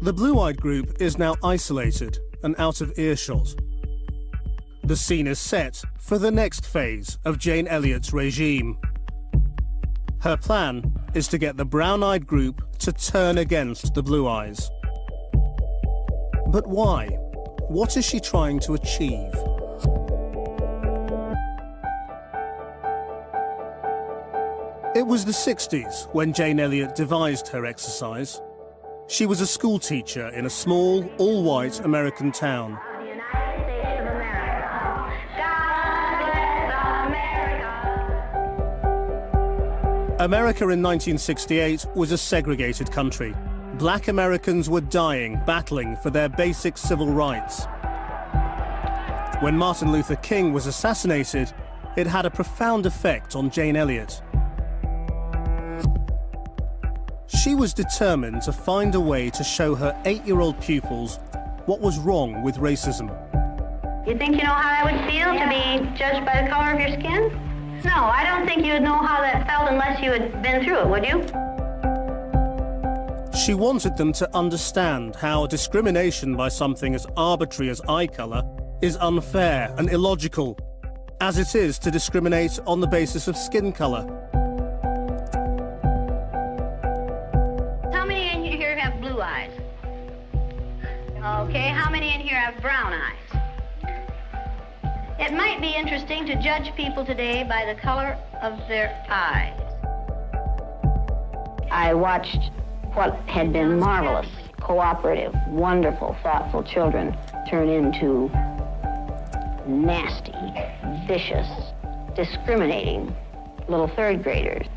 The blue-eyed group is now isolated and out of earshot. The scene is set for the next phase of Jane Elliott's regime. Her plan is to get the brown-eyed group to turn against the blue eyes. But why? What is she trying to achieve? It was the 60s when Jane Elliott devised her exercise. She was a school teacher in a small, all-white American town. America in 1968 was a segregated country. Black Americans were dying, battling for their basic civil rights. When Martin Luther King was assassinated, it had a profound effect on Jane Elliott. She was determined to find a way to show her 8-year-old pupils what was wrong with racism. You think you know how that would feel to be judged by the color of your skin? No, I don't think you would know how that felt unless you had been through it, would you? She wanted them to understand how discrimination by something as arbitrary as eye color is unfair and illogical, as it is to discriminate on the basis of skin color. How many in here have blue eyes? Okay, how many in here have brown eyes? It might be interesting to judge people today by the color of their eyes. I watched what had been marvelous, cooperative, wonderful, thoughtful children turn into nasty, vicious, discriminating little third graders.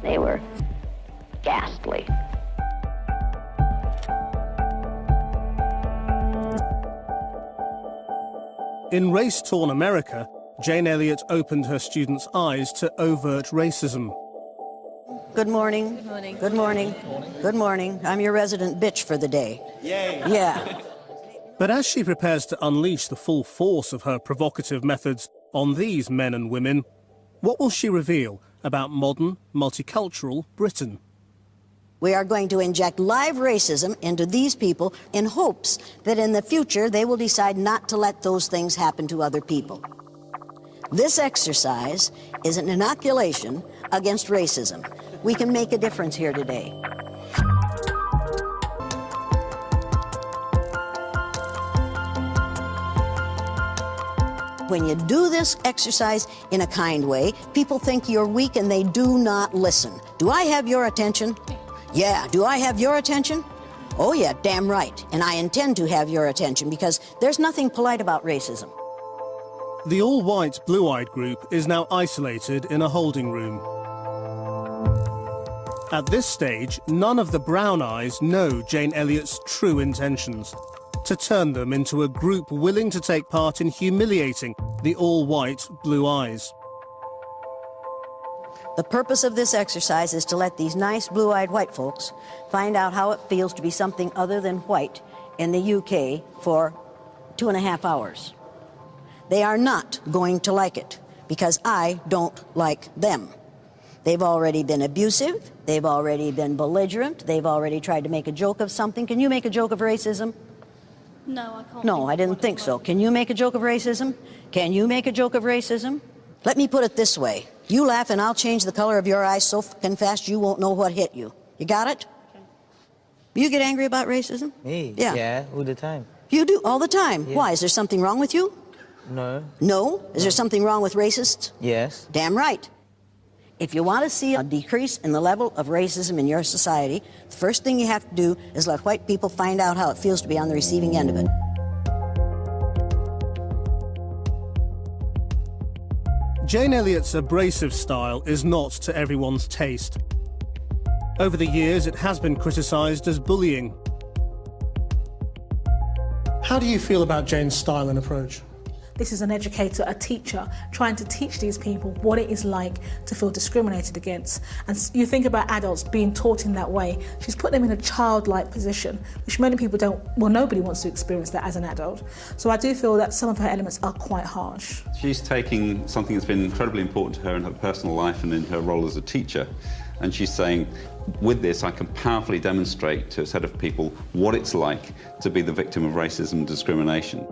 They were ghastly. In race-torn America, Jane Elliott opened her students' eyes to overt racism. Good morning. Good morning. Good morning. Good morning. I'm your resident bitch for the day. Yay. Yeah. But as she prepares to unleash the full force of her provocative methods on these men and women, what will she reveal about modern, multicultural Britain? We are going to inject live racism into these people in hopes that in the future they will decide not to let those things happen to other people. This exercise is an inoculation against racism. We can make a difference here today. When you do this exercise in a kind way, people think you're weak and they do not listen. Do I have your attention? Yeah. Do I have your attention? Oh yeah, damn right. And I intend to have your attention because there's nothing polite about racism. The all-white, blue-eyed group is now isolated in a holding room. At this stage, none of the brown eyes know Jane Elliott's true intentions: to turn them into a group willing to take part in humiliating the all-white, blue eyes. The purpose of this exercise is to let these nice blue-eyed white folks find out how it feels to be something other than white in the UK for 2.5 hours. They are not going to like it because I don't like them. They've already been abusive, they've already been belligerent, they've already tried to make a joke of something. Can you make a joke of racism? No, I can't. No, I didn't think so. Can you make a joke of racism? Can you make a joke of racism? Let me put it this way. You laugh and I'll change the color of your eyes so fucking fast you won't know what hit you. You got it? Okay. You get angry about racism? Me? Yeah. Yeah, all the time. You do? All the time? Yeah. Why? Is there something wrong with you? No. No? Is there something wrong with racists? Yes. Damn right. If you want to see a decrease in the level of racism in your society, the first thing you have to do is let white people find out how it feels to be on the receiving end of it. Jane Elliott's abrasive style is not to everyone's taste. Over the years, it has been criticised as bullying. How do you feel about Jane's style and approach? This is an educator, a teacher, trying to teach these people what it is like to feel discriminated against. And you think about adults being taught in that way. She's put them in a childlike position, which many people don't, well, nobody wants to experience that as an adult. So I do feel that some of her elements are quite harsh. She's taking something that's been incredibly important to her in her personal life and in her role as a teacher, and she's saying, With this, I can powerfully demonstrate to a set of people what it's like to be the victim of racism and discrimination.